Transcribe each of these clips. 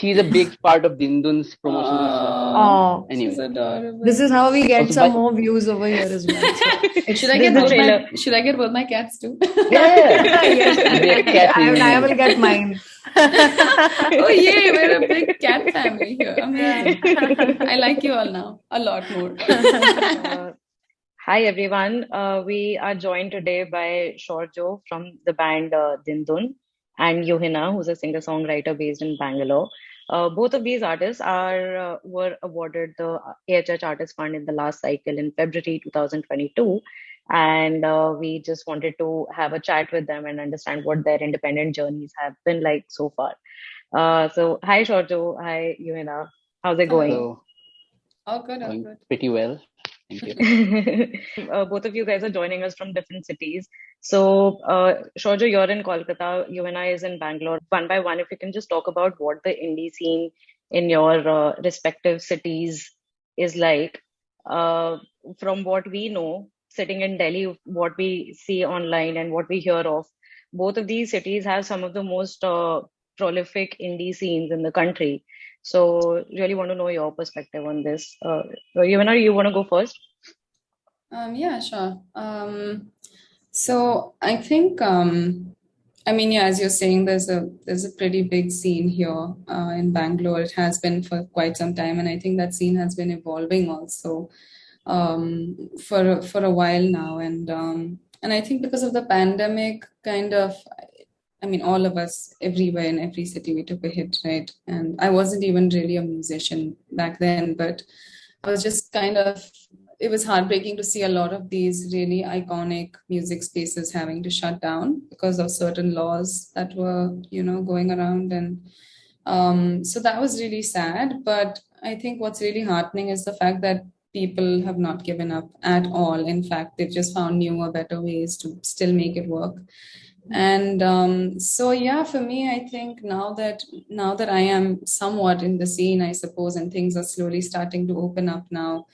she's a big part of Dindun's promotional stuff. Oh, Anyway, She's adorable. this is how we get Also, some more views over here as well. So Should I this get is both the trailer. should I get both my cats too? yeah. Yes, Great cat I will reunion. get mine. Oh yay, we're a big cat family here. Amazing. I like you all now a lot more. Hi everyone. We are joined today by Sourjyo from the band Dindun and Yuhina, who's a singer-songwriter based in Bangalore. Both of these artists were awarded the AHH Artist Fund in the last cycle in February 2022, and we just wanted to have a chat with them and understand what their independent journeys have been like so far. So hi Sourjyo, hi Yuhina, how's it going? So, All good, all going good. pretty well. Thank you. Both of you guys are joining us from different cities. So, Sourjyo, you're in Kolkata, Yuhina is in Bangalore. One by one, if you can just talk about what the indie scene in your respective cities is like. From what we know, sitting in Delhi, what we see online and what we hear of, both of these cities have some of the most prolific indie scenes in the country. So, really want to know your perspective on this. Yuhina, you want to go first? Yeah, sure. So I think I mean, yeah, as you're saying, there's a pretty big scene here in Bangalore. It has been for quite some time, and I think that scene has been evolving also for a while now. And I think because of the pandemic, kind of, I mean, all of us everywhere in every city, we took a hit, right? And I wasn't even really a musician back then, but I was just kind of, it was heartbreaking to see a lot of these really iconic music spaces having to shut down because of certain laws that were, going around. And so that was really sad. But I think what's really heartening is the fact that people have not given up at all. In fact, they've just found newer, better ways to still make it work. And so yeah, for me, I think now that I am somewhat in the scene, I suppose, and things are slowly starting to open up now.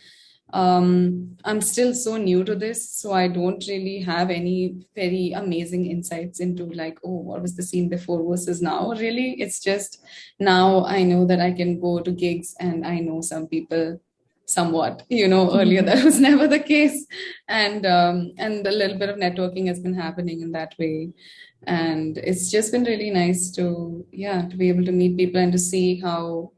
I'm still so new to this, so I don't really have any very amazing insights into like, oh, what was the scene before versus now. Really, it's just now I know that I can go to gigs and I know some people somewhat. Earlier that was never the case, and a little bit of networking has been happening in that way, and it's just been really nice to be able to meet people and to see how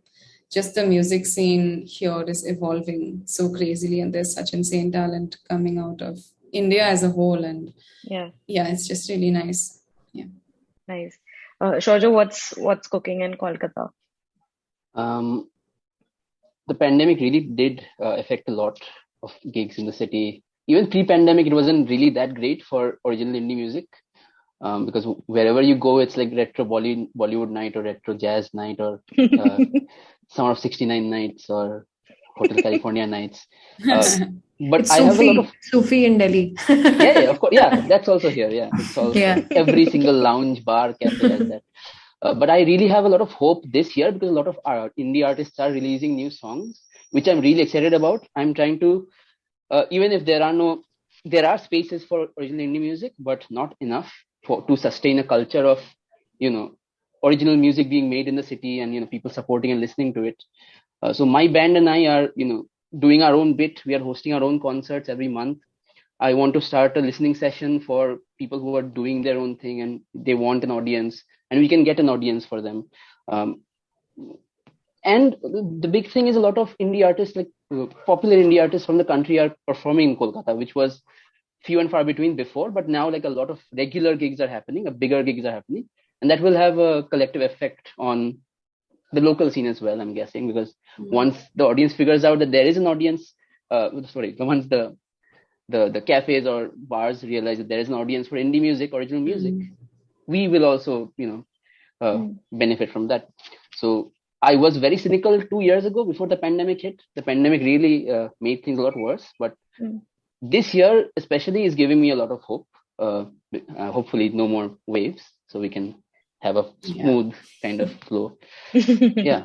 just the music scene here is evolving so crazily, and there's such insane talent coming out of India as a whole, and Yeah, it's just really nice. Yeah. nice. Sourjyo, what's cooking in Kolkata? The pandemic really did affect a lot of gigs in the city. Even pre-pandemic, it wasn't really that great for original indie music because wherever you go, it's like retro Bollywood night or retro jazz night or Summer of '69 nights or Hotel California nights. But It's I have a lot of Sufi in Delhi. yeah, of course, yeah, that's also here. Yeah, it's also Yeah. every single lounge, bar, cafe has that. But I really have a lot of hope this year because a lot of indie artists are releasing new songs, which I'm really excited about. I'm trying to, even if there are spaces for original indie music, but not enough to sustain a culture of, original music being made in the city and, people supporting and listening to it. So my band and I are, doing our own bit. We are hosting our own concerts every month. I want to start a listening session for people who are doing their own thing and they want an audience, and we can get an audience for them. And the big thing is a lot of indie artists, like popular indie artists from the country, are performing in Kolkata, which was few and far between before. But now, like a lot of regular gigs are happening, bigger gigs are happening, and that will have a collective effect on the local scene as well, I'm guessing, because once the audience figures out that there is an audience, once the cafes or bars realize that there is an audience for indie music, original music, we will also, benefit from that. So I was very cynical 2 years ago before the pandemic hit. The pandemic really made things a lot worse. But this year, especially, is giving me a lot of hope. Hopefully, no more waves, so we can have a smooth kind of flow. Yeah.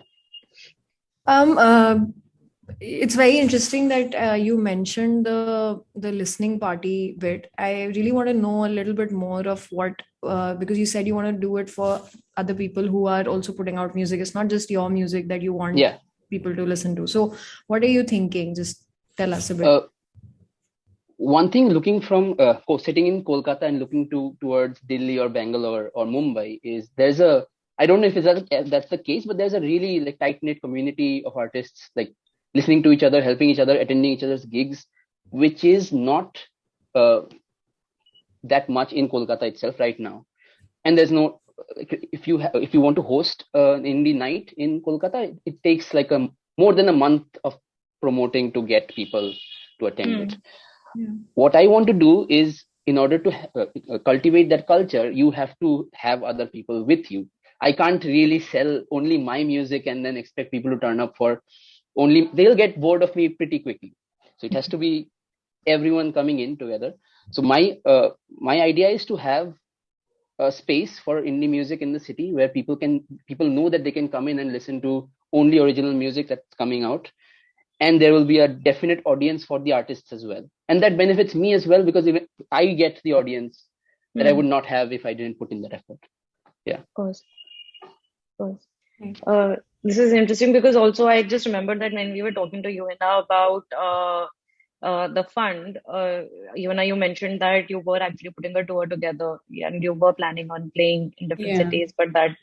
it's very interesting that you mentioned the listening party bit. I really want to know a little bit more of what, because you said you want to do it for other people who are also putting out music. It's not just your music that you want Yeah. people to listen to. So what are you thinking? Just tell us a bit. One thing, looking from sitting in Kolkata and looking towards Delhi or Bangalore or Mumbai, is there's a, I don't know if that's the case, but there's a really like tight knit community of artists, like listening to each other, helping each other, attending each other's gigs, which is not uh, that much in Kolkata itself right now. And there's no, if you want to host an indie night in Kolkata, it takes like more than a month of promoting to get people to attend it. Yeah. What I want to do is, in order to cultivate that culture, you have to have other people with you. I can't really sell only my music and then expect people to turn up for only, they'll get bored of me pretty quickly. So it has to be everyone coming in together. So my idea is to have a space for indie music in the city where people know that they can come in and listen to only original music that's coming out. And there will be a definite audience for the artists as well. And that benefits me as well, because even I get the audience that I would not have if I didn't put in that effort. Yeah. Of course. This is interesting because also I just remembered that when we were talking to Yuhina about the fund, Yuhina, you mentioned that you were actually putting a tour together and you were planning on playing in different cities, but that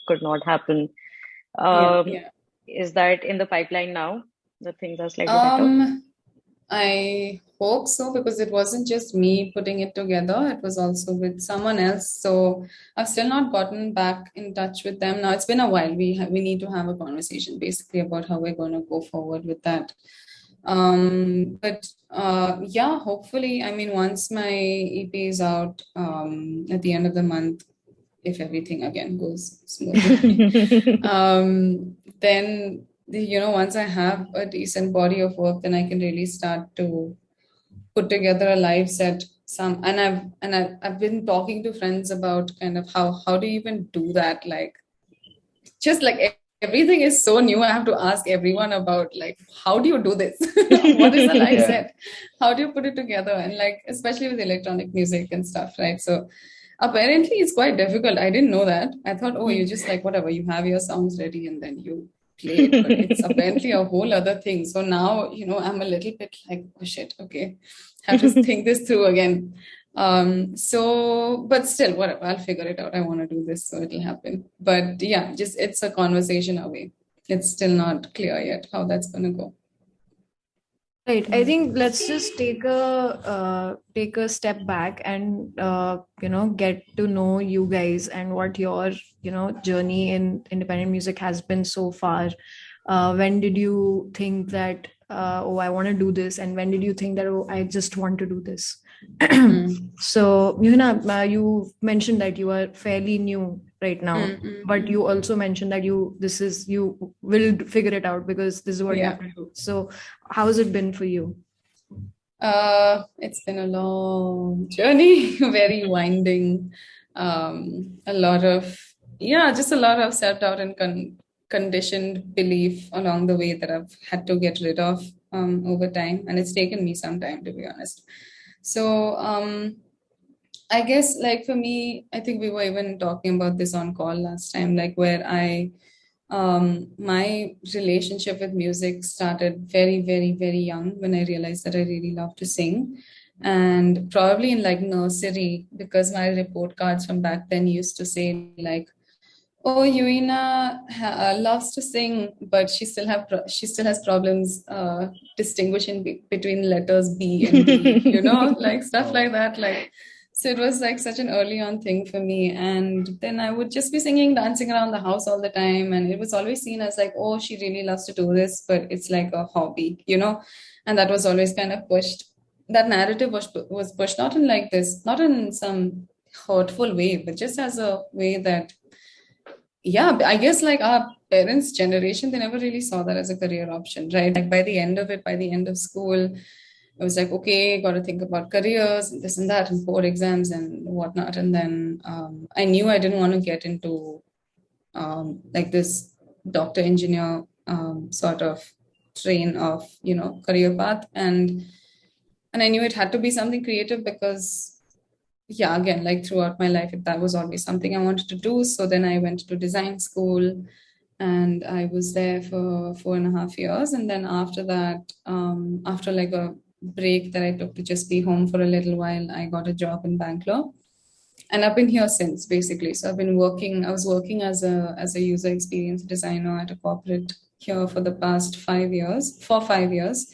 could not happen. Is that in the pipeline now? The things are slightly better? I hope so, because it wasn't just me putting it together, it was also with someone else. So I've still not gotten back in touch with them. Now it's been a while. We need to have a conversation basically about how we're going to go forward with that. But yeah, hopefully, I mean, once my EP is out at the end of the month, if everything again goes smoothly, then once I have a decent body of work, then I can really start to put together a live set. I've been talking to friends about kind of how do you even do that? Like, just like everything is so new, I have to ask everyone about like, how do you do this? What is a live set? How do you put it together? And like, especially with electronic music and stuff, right? So apparently it's quite difficult. I didn't know that. I thought, oh, you just like whatever, you have your songs ready and then you play it, but it's apparently a whole other thing. So now, I'm a little bit like, oh shit, okay, have to think this through again. But still, whatever, I'll figure it out. I want to do this, so it'll happen. But yeah, just it's a conversation away. It's still not clear yet how that's gonna go. Right. I think let's just take a step back and get to know you guys and what your journey in independent music has been so far. When did you think that oh, I want to do this, and when did you think that, oh, I just want to do this? So Yuhina, you mentioned that you are fairly new right now, but you also mentioned that you will figure it out because this is what you have to do. So how has it been for you? It's been a long journey, very winding. A lot of self-doubt and conditioned belief along the way that I've had to get rid of over time, and it's taken me some time, to be honest. So I guess, like, for me, I think we were even talking about this on call last time, like where my relationship with music started very, very, very young, when I realized that I really love to sing. And probably in like nursery, because my report cards from back then used to say like, oh, Yuhina loves to sing, but she still has problems distinguishing between letters B and D, like stuff like that. Like, so it was like such an early on thing for me. And then I would just be singing, dancing around the house all the time, and it was always seen as like, oh, she really loves to do this, but it's like a hobby, and that was always kind of pushed. That narrative was pushed not in some hurtful way, but just as a way that, I guess like our parents' generation, they never really saw that as a career option, right? Like by the end of school, it was like, okay, got to think about careers and this and that and board exams and whatnot. And then I knew I didn't want to get into like this doctor engineer sort of train of, career path. And I knew it had to be something creative because, yeah, again, like throughout my life, that was always something I wanted to do. So then I went to design school and I was there for 4.5 years. And then after that, after like a break that I took to just be home for a little while, I got a job in Bangalore. And I've been here since, basically. So I was working as a user experience designer at a corporate here for the past 5 years, for 5 years.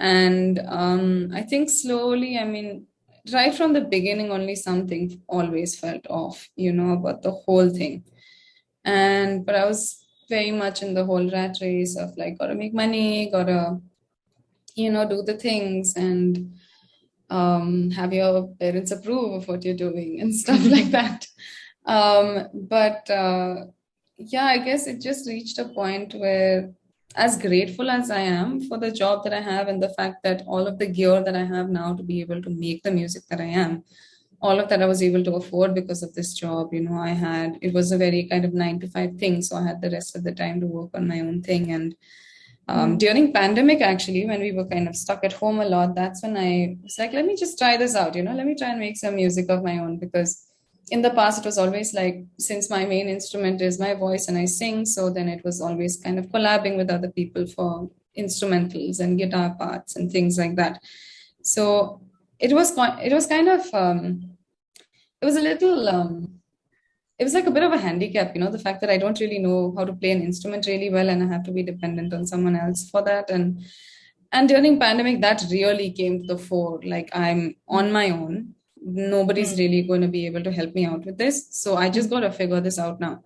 And I think slowly, I mean, right from the beginning, only something always felt off, about the whole thing. But I was very much in the whole rat race of like, gotta make money, gotta, do the things and have your parents approve of what you're doing and stuff like that. But yeah, I guess it just reached a point where, as grateful as I am for the job that I have and the fact that all of the gear that I have now to be able to make the music that I am, all of that I was able to afford because of this job. It was a very kind of 9 to 5 thing. So I had the rest of the time to work on my own thing. And during pandemic, actually, when we were kind of stuck at home a lot, that's when I was like, let me just try this out, let me try and make some music of my own. Because in the past, it was always like, since my main instrument is my voice and I sing, so then it was always kind of collabing with other people for instrumentals and guitar parts and things like that. So it was kind of, it was a little, it was like a bit of a handicap, the fact that I don't really know how to play an instrument really well and I have to be dependent on someone else for that. And during pandemic, that really came to the fore. Like, I'm on my own. Nobody's really going to be able to help me out with this. So I just got to figure this out now.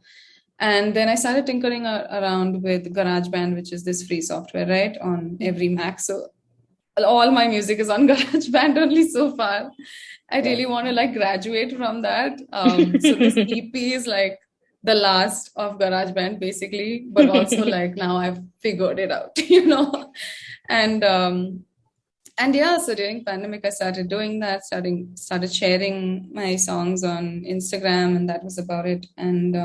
And then I started tinkering around with GarageBand, which is this free software, right, on every Mac. So all my music is on GarageBand only so far. I really want to like graduate from that. So this EP is like the last of GarageBand basically, but also like now I've figured it out, And yeah, so during pandemic, I started doing that, started sharing my songs on Instagram, and that was about it. And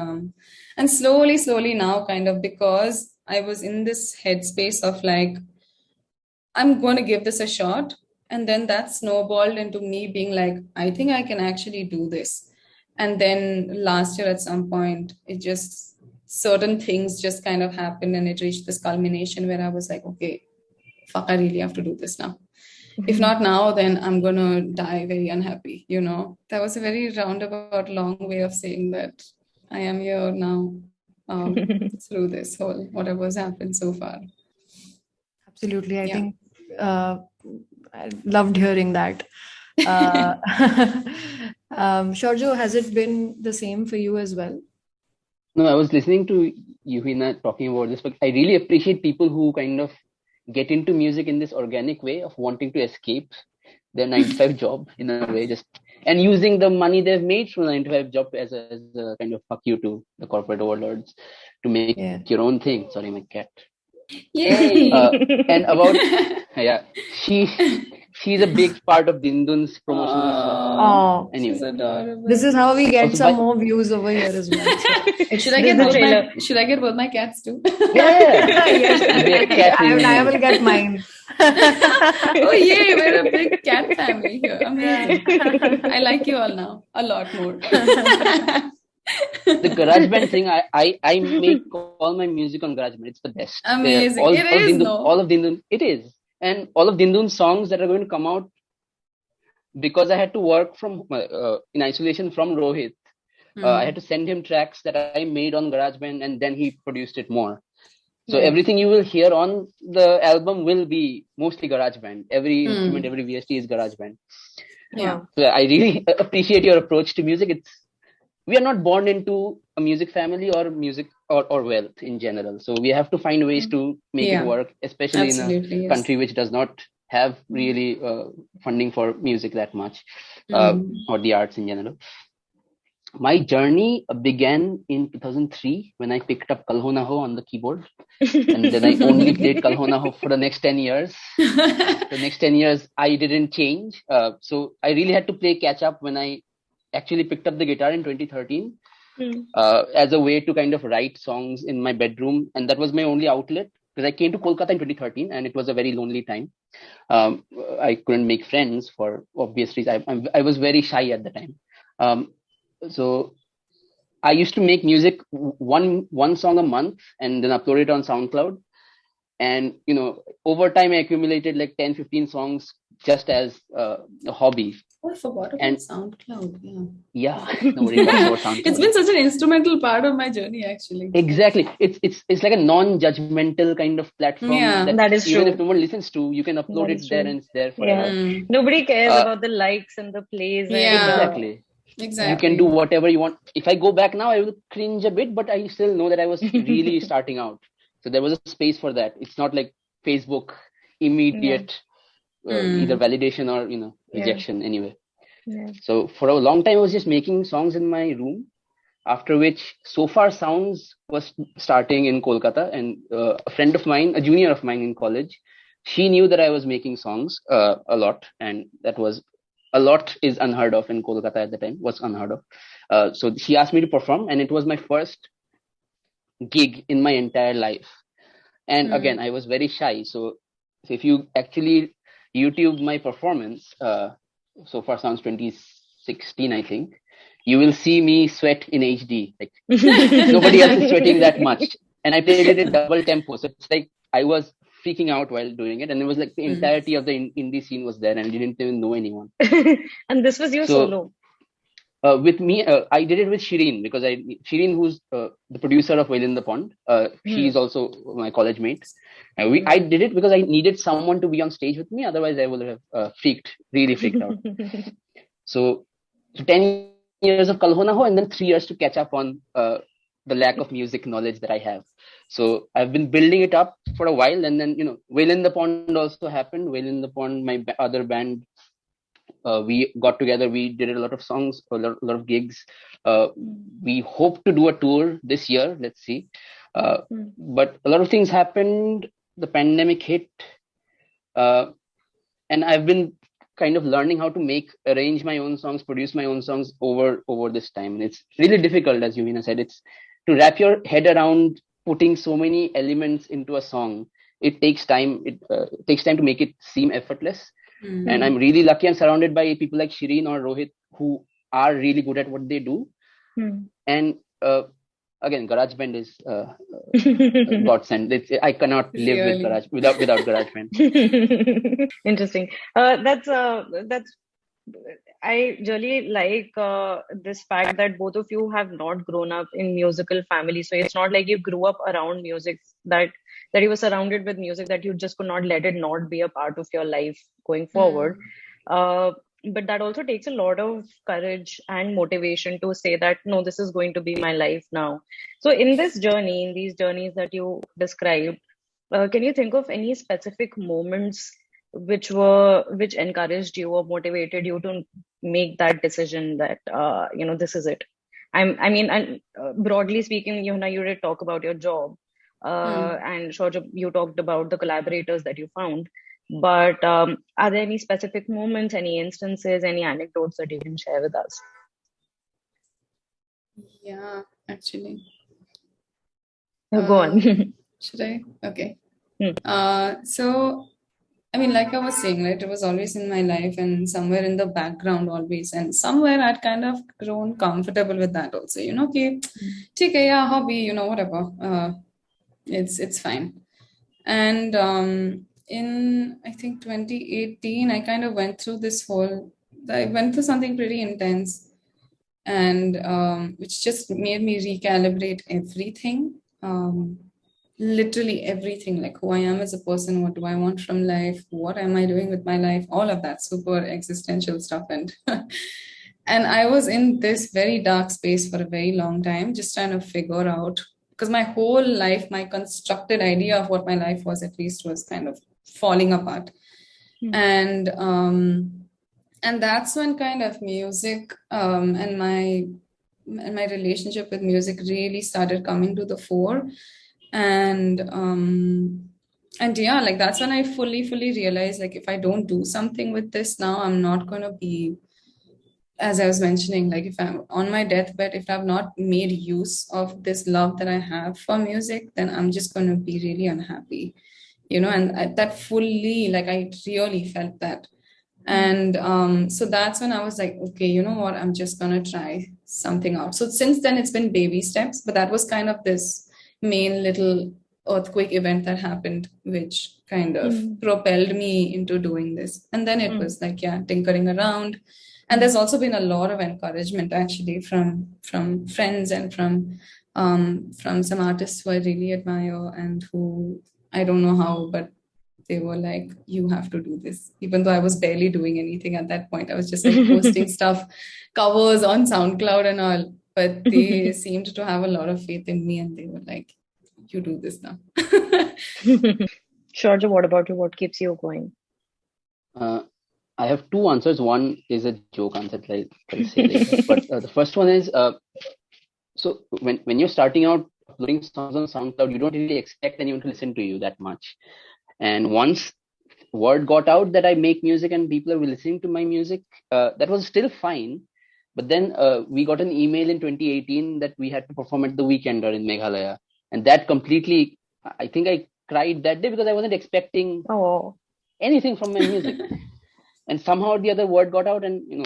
slowly now, kind of, because I was in this headspace of like, I'm going to give this a shot. And then that snowballed into me being like, I think I can actually do this. And then last year at some point, certain things just kind of happened and it reached this culmination where I was like, okay, fuck, I really have to do this now. If not now, then I'm going to die very unhappy, That was a very roundabout, long way of saying that I am here now through this whole, whatever's happened so far. Absolutely. I think I loved hearing that. Sourjyo, has it been the same for you as well? No, I was listening to Yuhina talking about this, but I really appreciate people who kind of get into music in this organic way of wanting to escape their 9 to 5 job in a way, and using the money they've made from 9 to 5 job as a kind of fuck you to the corporate overlords to make your own thing. Sorry, my cat. Yay! And about she's a big part of Dindun's promotion. Anyway, she's adorable. This is how we get some more views over here as well. So. Should I get both my cats too? Yes, I will get mine. Oh yay, we're a big cat family here. Amazing. I like you all now a lot more. The GarageBand thing, I make all my music on GarageBand. It's the best. Amazing. All of Dindun, it is. And all of Dindun's songs that are going to come out, because I had to work from in isolation from Rohit. I had to send him tracks that I made on GarageBand, and then he produced it more. So everything you will hear on the album will be mostly GarageBand. Every instrument, every VST is GarageBand. Yeah. So I really appreciate your approach to music. We are not born into a music family or music or wealth in general. So we have to find ways to make it work, especially in a country which does not have really funding for music that much or the arts in general. My journey began in 2003 when I picked up Kal Ho Na Ho on the keyboard. And then I only played Kal Ho Na Ho for the next 10 years. The next 10 years, I didn't change. So I really had to play catch up when I actually picked up the guitar in 2013 as a way to kind of write songs in my bedroom. And that was my only outlet because I came to Kolkata in 2013 and it was a very lonely time. I couldn't make friends for obvious reasons. I was very shy at the time. So I used to make music one song a month and then upload it on SoundCloud. And, over time I accumulated like 10, 15 songs just as a hobby. Oh, I forgot about And SoundCloud. Yeah, nobody talks about SoundCloud. It's been such an instrumental part of my journey, actually. Exactly. It's like a non-judgmental kind of platform. Yeah, that is even true. if no one listens to, you can upload it there and it's there forever. Yeah. Nobody cares about the likes and the plays. Exactly. You can do whatever you want. If I go back now, I will cringe a bit, but I still know that I was really starting out. So there was a space for that. It's not like Facebook, immediate either validation or rejection anyway. Yeah. So for a long time, I was just making songs in my room. After which, So Far Sounds was starting in Kolkata, and a friend of mine, a junior of mine in college, she knew that I was making songs a lot, and that was a lot is unheard of in Kolkata at the time. Was unheard of. So she asked me to perform, and it was my first gig in my entire life. And again, I was very shy. So if you actually YouTube my performance, So Far Sounds 2016, I think, you will see me sweat in HD. Like nobody else is sweating that much. And I played it at double tempo. So it's like I was freaking out while doing it. And it was like the entirety of the indie scene was there, and I didn't even know anyone. And this was your solo? With me, I did it with Shireen, because Shireen, who's the producer of Whale in the Pond, she is also my college mate. I did it because I needed someone to be on stage with me. Otherwise, I would have really freaked out. So 10 years of Kalho Na Ho, and then 3 years to catch up on the lack of music knowledge that I have. So I've been building it up for a while, and then Whale in the Pond also happened. Whale in the Pond, my other band, we got together. We did a lot of songs, a lot of gigs. We hope to do a tour this year. Let's see. But a lot of things happened. The pandemic hit, and I've been kind of learning how to arrange my own songs, produce my own songs over this time. And it's really difficult, as Yuhina said. It's to wrap your head around putting so many elements into a song. It takes time. It takes time to make it seem effortless. And I'm really lucky. I'm surrounded by people like Shireen or Rohit who are really good at what they do. And again, GarageBand is godsend. I cannot live with without GarageBand. Interesting. That's I really like this fact that both of you have not grown up in musical families. So it's not like you grew up around music, that you were surrounded with music, that you just could not let it not be a part of your life going forward. But that also takes a lot of courage and motivation to say that, no, this is going to be my life now. So in these journeys that you described, can you think of any specific moments which encouraged you or motivated you to make that decision that this is it? I mean, broadly speaking, Yuhina, you did talk about your job, and Sourjyo, you talked about the collaborators that you found. But are there any specific moments, any instances, any anecdotes that you can share with us? Yeah, actually. Go on. Should I? Okay. So, I mean, like I was saying, right, it was always in my life and somewhere in the background always. And somewhere I'd kind of grown comfortable with that also. Okay, yeah, hobby, whatever. It's fine. And in, I think, 2018, I kind of went through something pretty intense, and which just made me recalibrate everything. Literally everything, like who I am as a person, what do I want from life, what am I doing with my life, all of that super existential stuff. And and I was in this very dark space for a very long time, just trying to figure out, because my whole life, my constructed idea of what my life was, at least, was kind of falling apart. And that's when kind of music and my relationship with music really started coming to the fore. And yeah, like that's when I fully realized, like, if I don't do something with this now, I'm not going to be as I was mentioning, like if I'm on my deathbed, if I've not made use of this love that I have for music, then I'm just going to be really unhappy, and that fully, like I really felt that. And so that's when I was like, okay, you know what, I'm just going to try something out. So since then, it's been baby steps, but that was kind of this main little earthquake event that happened, which kind of propelled me into doing this. And then it was like, yeah, tinkering around. And there's also been a lot of encouragement actually from friends and from some artists who I really admire and who I don't know how, but they were like, you have to do this. Even though I was barely doing anything at that point. I was just like posting stuff, covers on SoundCloud and all. But they seemed to have a lot of faith in me and they were like, you do this now. Sourjyo, what about you? What keeps you going? I have two answers. One is a joke answer, like I'll say later. But the first one is, so when you're starting out uploading songs on SoundCloud, you don't really expect anyone to listen to you that much. And once word got out that I make music and people are listening to my music, that was still fine. But then we got an email in 2018 that we had to perform at the Weekender in Meghalaya. And that completely, I think I cried that day because I wasn't expecting anything from my music. And somehow or the other word got out and,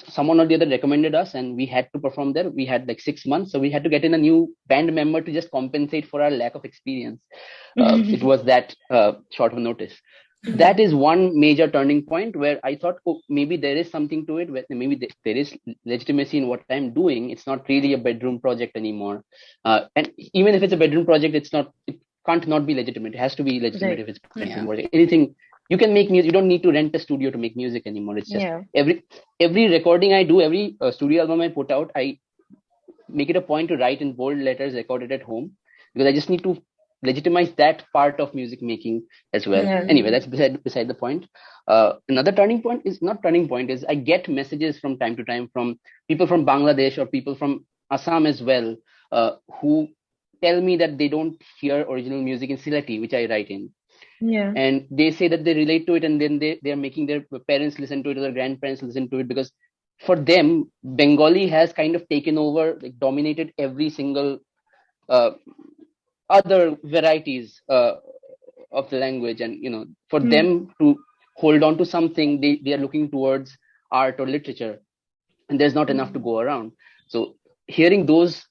someone or the other recommended us and we had to perform there. We had like 6 months. So we had to get in a new band member to just compensate for our lack of experience. It was that short of a notice. That is one major turning point where I thought, oh, maybe there is something to it. Maybe there is legitimacy in what I'm doing. It's not really a bedroom project anymore. And even if it's a bedroom project, it can't not be legitimate. It has to be legitimate if it's bedroom project. Anything. You can make music. You don't need to rent a studio to make music anymore. It's just every recording I do, every studio album I put out, I make it a point to write in bold letters, record it at home, because I just need to legitimize that part of music making as well. Anyway, that's beside the point. Another turning point is I get messages from time to time from people from Bangladesh or people from Assam as well, who tell me that they don't hear original music in Sylheti, which I write in. And they say that they relate to it and then they are making their parents listen to it or their grandparents listen to it, because for them, Bengali has kind of taken over, like dominated every single other varieties of the language. And, for them to hold on to something, they are looking towards art or literature, and there's not enough to go around. So hearing those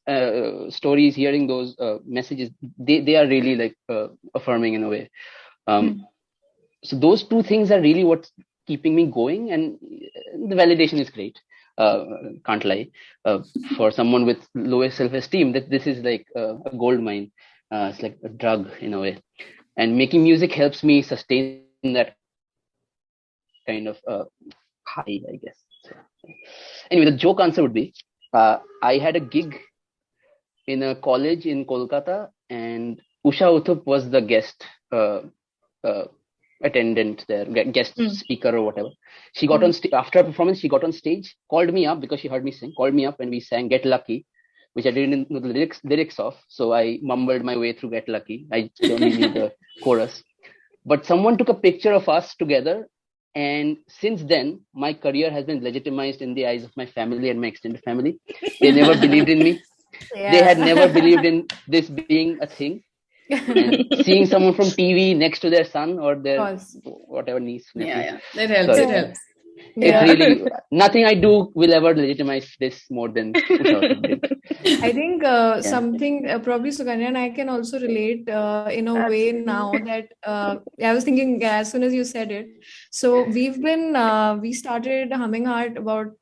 stories, hearing those messages, they are really like affirming in a way. So those two things are really what's keeping me going, and the validation is great. Can't lie. For someone with low self-esteem, that this is like a gold mine. It's like a drug in a way, and making music helps me sustain that kind of high, I guess. So, anyway, the joke answer would be, I had a gig in a college in Kolkata, and Usha Uthup was the guest attendant there, guest speaker or whatever. She got on after a performance. She got on stage, called me up because she heard me sing. Called me up and we sang "Get Lucky," which I didn't know the lyrics of. So I mumbled my way through "Get Lucky." I only knew the chorus. But someone took a picture of us together, and since then my career has been legitimized in the eyes of my family and my extended family. They never believed in me. They had never believed in this being a thing. And seeing someone from TV next to their son or their whatever niece. It helps. Sorry. It helps. It really, nothing I do will ever legitimize this more than Usha did. I think something probably Suganya and I can also relate in a way now that I was thinking as soon as you said it. So we started Humming Art about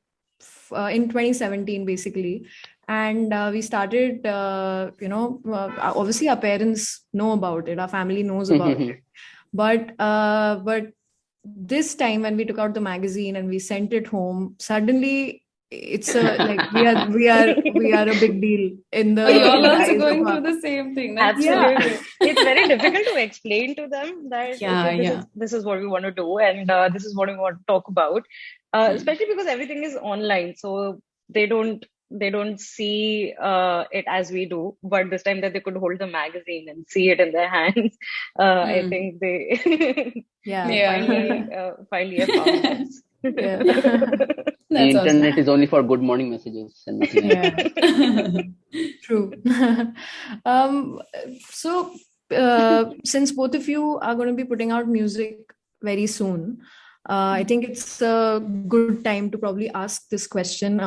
in 2017 basically. And we started, obviously our parents know about it, our family knows about it. But this time when we took out the magazine and we sent it home, suddenly it's like we are a big deal in the. You're also going through the same thing. Absolutely, it's very difficult to explain to them that this is what we want to do and this is what we want to talk about, especially because everything is online, so they don't see it as we do. But this time that they could hold the magazine and see it in their hands, I think they finally have found us. The That's awesome. internet is only for good morning messages and nothing else. Yeah, true. So, since both of you are going to be putting out music very soon, I think it's a good time to probably ask this question,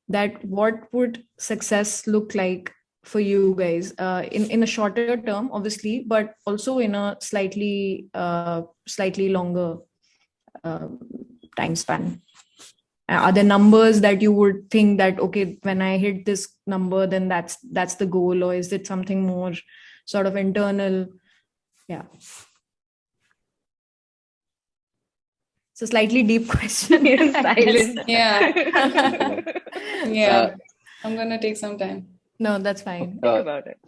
that what would success look like for you guys, in a shorter term, obviously, but also in a slightly longer uh, time span? Are there numbers that you would think that, okay, when I hit this number, then that's the goal, or is it something more sort of internal? Yeah, it's a slightly deep question. Silence. Yeah. Yeah. I'm gonna take some time. No, that's fine. Think about it.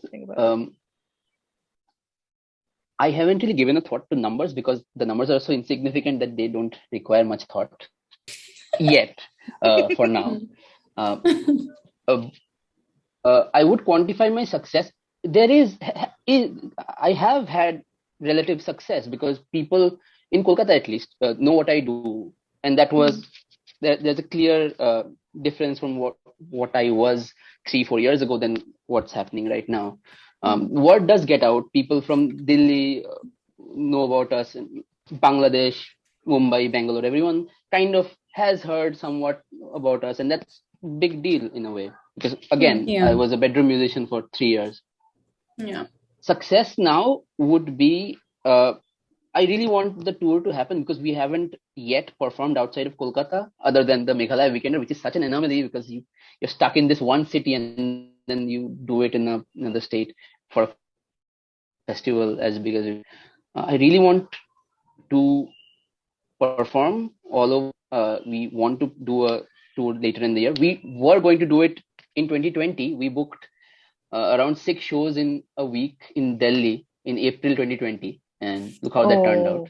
I haven't really given a thought to numbers because the numbers are so insignificant that they don't require much thought yet, for now. I would quantify my success. I have had relative success because people in Kolkata at least know what I do, and that was there's a clear difference from what I was 3-4 years ago than what's happening right now. Word does get out. People from Delhi know about us, in Bangladesh, Mumbai, Bangalore. Everyone kind of has heard somewhat about us, and that's a big deal in a way. Because again, Yeah. I was a bedroom musician for 3 years. Yeah. Success now would be, I really want the tour to happen because we haven't yet performed outside of Kolkata other than the Meghalaya Weekender, which is such an anomaly because you're stuck in this one city and then you do it in another state for a festival as big as it. I really want to perform all over. We want to do a tour later in the year. We were going to do it in 2020. We booked around 6 shows in a week in Delhi in April 2020, and look how that turned out.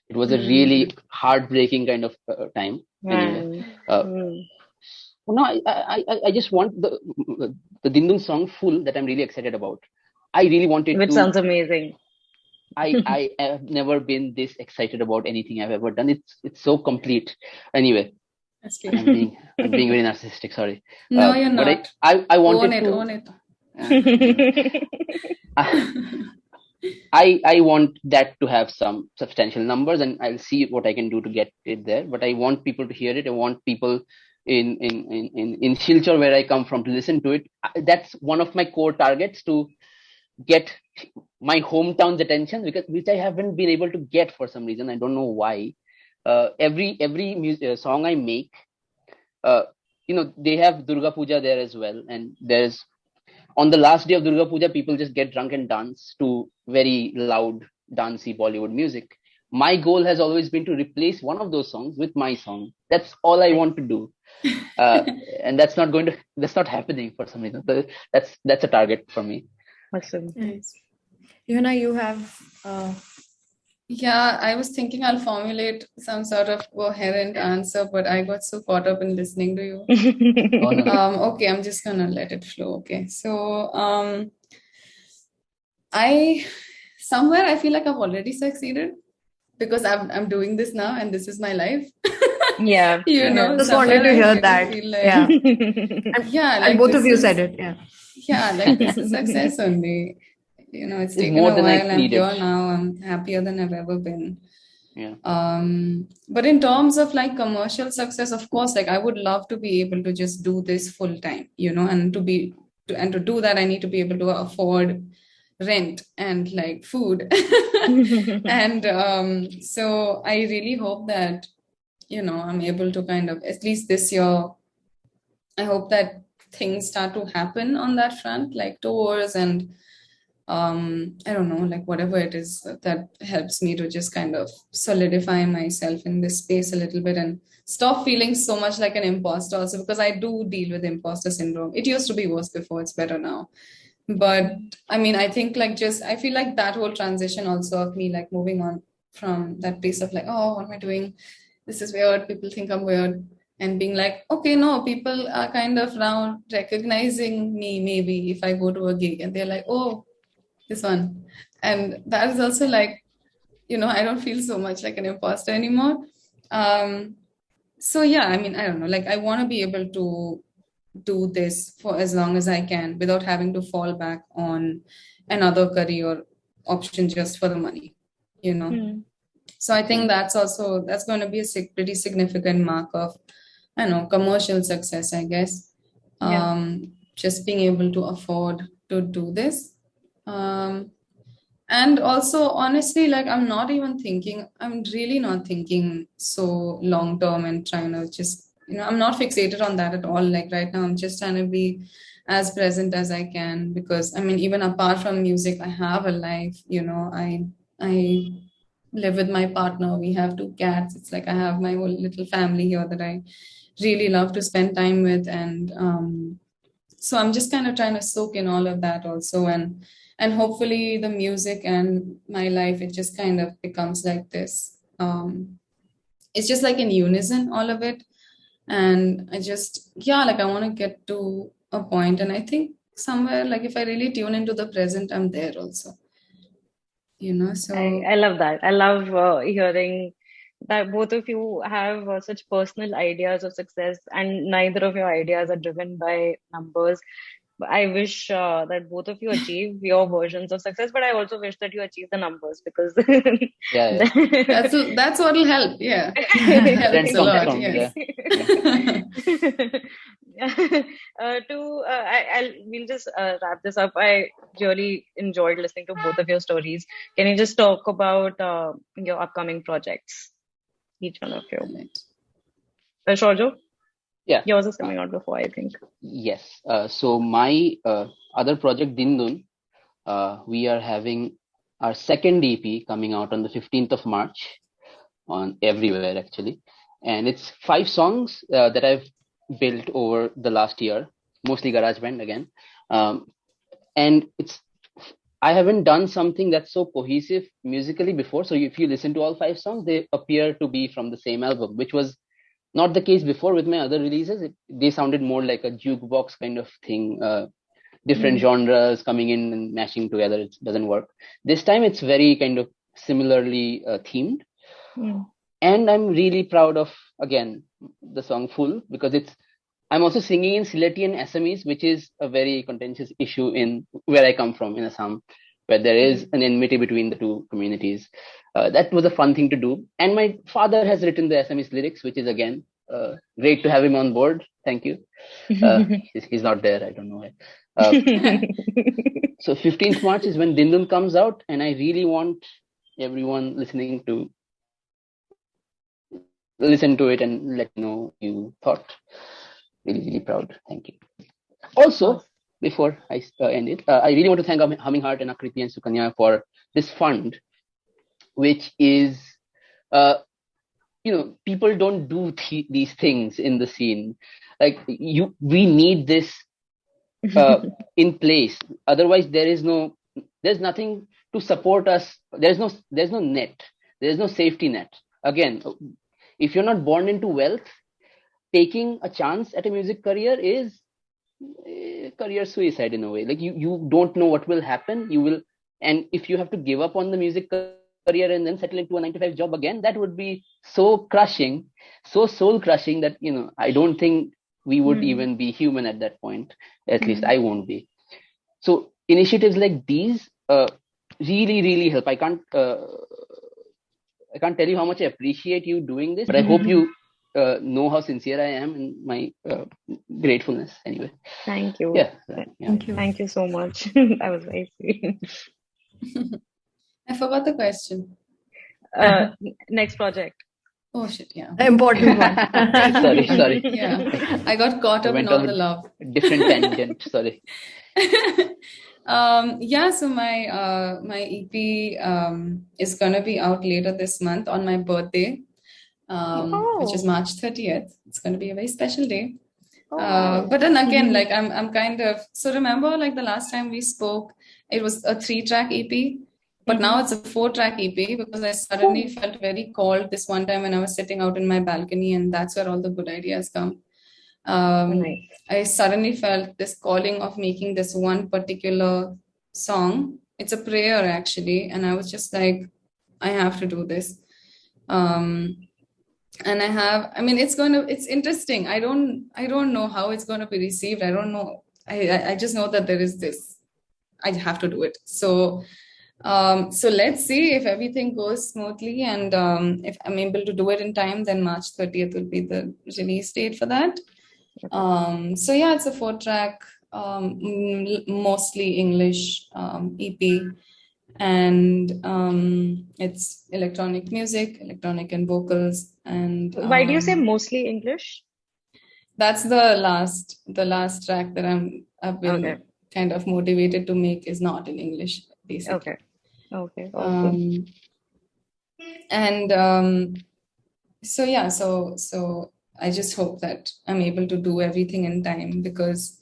It was a really heartbreaking kind of time. Anyway, no, I just want the Dindun song full that I'm really excited about. I really wanted Which to. sounds amazing. I have never been this excited about anything I've ever done. It's so complete. Anyway, That's great. I'm being very narcissistic. Sorry. No, you're But not. I wanted Own it. I want that to have some substantial numbers, and I'll see what I can do to get it there. But I want people to hear it. I want people in Silchar, where I come from, to listen to it. That's one of my core targets, to get my hometown's attention, which I haven't been able to get for some reason. I don't know why. Every song I make, they have Durga Puja there as well, and there's, on the last day of Durga Puja, people just get drunk and dance to very loud, dancey Bollywood music. My goal has always been to replace one of those songs with my song. That's all I want to do. And that's not happening for some reason. So that's a target for me. Awesome. Nice. Yuhina, you have Yeah, I was thinking I'll formulate some sort of coherent answer, but I got so caught up in listening to you. Okay, I'm just gonna let it flow. Okay, so I feel like I've already succeeded because I'm doing this now and this is my life. Yeah. Just wanted to hear that. Yeah. Yeah, and both of you said it. Yeah. Yeah, like this is success only. It's taken more a than I while. I'm needed. here now. I'm happier than I've ever been. Yeah. But in terms of like commercial success, of course, like I would love to be able to just do this full time, and to do that, I need to be able to afford rent and like food. And so I really hope that, I'm able to kind of, at least this year, I hope that things start to happen on that front, like tours and I don't know, like whatever it is that helps me to just kind of solidify myself in this space a little bit and stop feeling so much like an imposter also, because I do deal with imposter syndrome. It used to be worse before, it's better now. But I mean, I think like I feel like that whole transition also of me like moving on from that place of like, oh, what am I doing? This is weird. People think I'm weird. And being like, okay, no, people are kind of now recognizing me maybe if I go to a gig and they're like, oh, this one. And that is also like, I don't feel so much like an imposter anymore. So yeah, I mean, I don't know, like I want to be able to do this for as long as I can without having to fall back on another career option just for the money, you know. Hmm. So I think that's going to be a pretty significant mark of, I don't know, commercial success, I guess. Yeah. Just being able to afford to do this. Um, and also, honestly, like I'm really not thinking so long term and trying to just, I'm not fixated on that at all. Like right now, I'm just trying to be as present as I can because I mean, even apart from music, I have a life, I live with my partner. We have two cats. It's like I have my whole little family here that I really love to spend time with. And so I'm just kind of trying to soak in all of that also. And hopefully the music and my life, it just kind of becomes like this. It's just like in unison, all of it. And like I want to get to a point. And I think somewhere, like if I really tune into the present, I'm there also, so. I love that. I love hearing that both of you have such personal ideas of success, and neither of your ideas are driven by numbers. I wish that both of you achieve your versions of success, but I also wish that you achieve the numbers because Yeah, That's what'll help. Yeah. trend Helps a comes lot. from Yes. We'll just wrap this up. I really enjoyed listening to both of your stories. Can you just talk about your upcoming projects, each one of you? Right. Sourjyo, yeah. yours is coming out before, I think. Yes. So my other project, Dindun, we are having our second EP coming out on the 15th of March on everywhere actually, and it's 5 songs that I've built over the last year, mostly GarageBand again, and I haven't done something that's so cohesive musically before. So if you listen to all 5 songs, they appear to be from the same album, which was not the case before with my other releases. They sounded more like a jukebox kind of thing, different genres coming in and mashing together. It doesn't work. This time it's very kind of similarly themed. And I'm really proud of, again, the song Full, because I'm also singing in Sylheti and Assamese, which is a very contentious issue in where I come from in Assam, where there is an enmity between the two communities. That was a fun thing to do. And my father has written the Assamese lyrics, which is again great to have him on board. Thank you. He's not there. I don't know why. So 15th March is when Dindun comes out, and I really want everyone listening to listen to it and let me know you thought. Really, really proud. Thank you. Also, before I end it, I really want to thank Humming Heart and Akriti and Sukanya for this fund, which is, people don't do these things in the scene. Like we need this in place. Otherwise, there's nothing to support us. There's no net. There's no safety net. Again, if you're not born into wealth, taking a chance at a music career is career suicide in a way. Like you don't know what will happen. And if you have to give up on the music career and then settle into a 9 to 5 job again, that would be so crushing, so soul crushing that, I don't think we would even be human at that point. At least I won't be. So initiatives like these really, really help. I can't tell you how much I appreciate you doing this, but I hope you know how sincere I am in my gratefulness anyway. Thank you. Yeah. Thank you so much. That was very sweet. I forgot the question. Next project. Oh shit, yeah. Important one. Sorry. Yeah. I got caught up in all the love. Different tangent, sorry. So my EP is gonna be out later this month on my birthday, which is March 30th. It's gonna be a very special day. But then again, like I'm kind of, so remember like the last time we spoke, it was a 3-track EP, but now it's a 4-track EP because I suddenly felt very called this one time when I was sitting out in my balcony, and that's where all the good ideas come. Nice. I suddenly felt this calling of making this one particular song. It's a prayer actually, and I was just like, I have to do this. And I mean, it's interesting. I don't know how it's going to be received. I don't know. I just know that there is this, I have to do it. So let's see if everything goes smoothly, and if I'm able to do it in time, then March 30th will be the release date for that. So yeah, it's a 4-track, mostly English EP, and it's electronic music, electronic and vocals, and Why do you say mostly English? that's the last track that I've been kind of motivated to make is not in English, basically. Okay. And so yeah, so I just hope that I'm able to do everything in time, because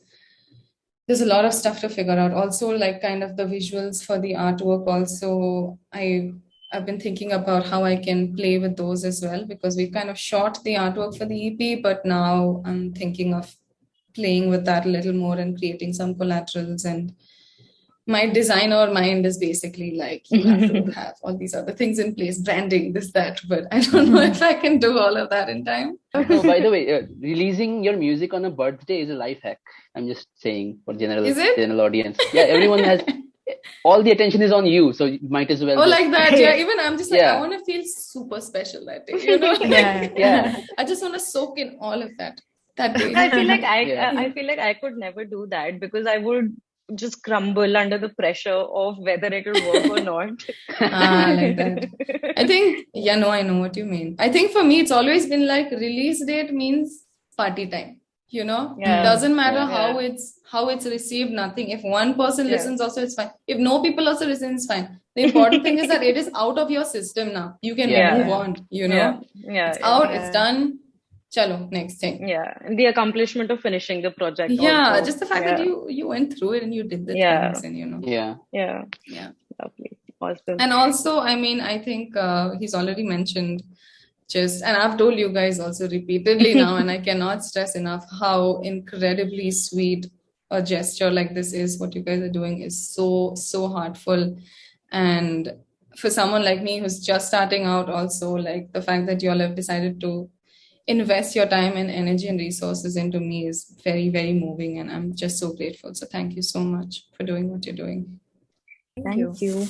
there's a lot of stuff to figure out. Also, like kind of the visuals for the artwork. Also, I've been thinking about how I can play with those as well, because we kind of shot the artwork for the EP, but now I'm thinking of playing with that a little more and creating some collaterals. And my designer mind is basically like, you have to have all these other things in place, branding, this, that, but I don't know if I can do all of that in time. Oh, by the way, releasing your music on a birthday is a life hack. I'm just saying for general audience. Yeah, everyone has, all the attention is on you, so you might as well. Oh, like that. Yeah, even I'm just like, I want to feel super special that day, you know? Yeah. I just want to soak in all of that day. I feel like I feel like I could never do that, because I would just crumble under the pressure of whether it will work or not. Like that. I think, I know what you mean. I think for me, it's always been like release date means party time. You know, it doesn't matter how it's received, nothing. If one person listens also, it's fine. If no people also listen, it's fine. The important thing is that it is out of your system now. You can move on, you know. It's out, it's done. Chalo, next thing. Yeah, the accomplishment of finishing the project. Yeah, also. just the fact that you went through it and you did the things, and you know. Yeah. Lovely. Awesome. And also, I mean, I think he's already mentioned and I've told you guys also repeatedly now, and I cannot stress enough how incredibly sweet a gesture like this is. What you guys are doing is so heartful. And for someone like me who's just starting out also, like the fact that you all have decided to invest your time and energy and resources into me is very, very moving, and I'm just so grateful. So thank you so much for doing what you're doing. Thank you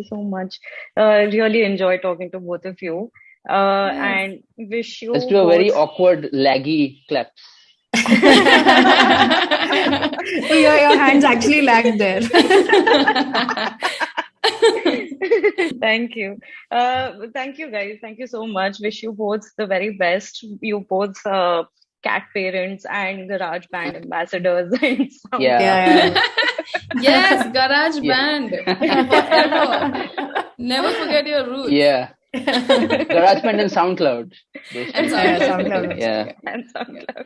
so much. Really enjoy talking to both of you, and wish you. Let's do a very awkward laggy claps. Your hands actually lagged there. Thank you. Thank you, guys. Thank you so much. Wish you both the very best. You both cat parents and garage band ambassadors. And Yes, garage band. Never forget your roots. Yeah. Garage band and SoundCloud. And SoundCloud. Yeah. And SoundCloud.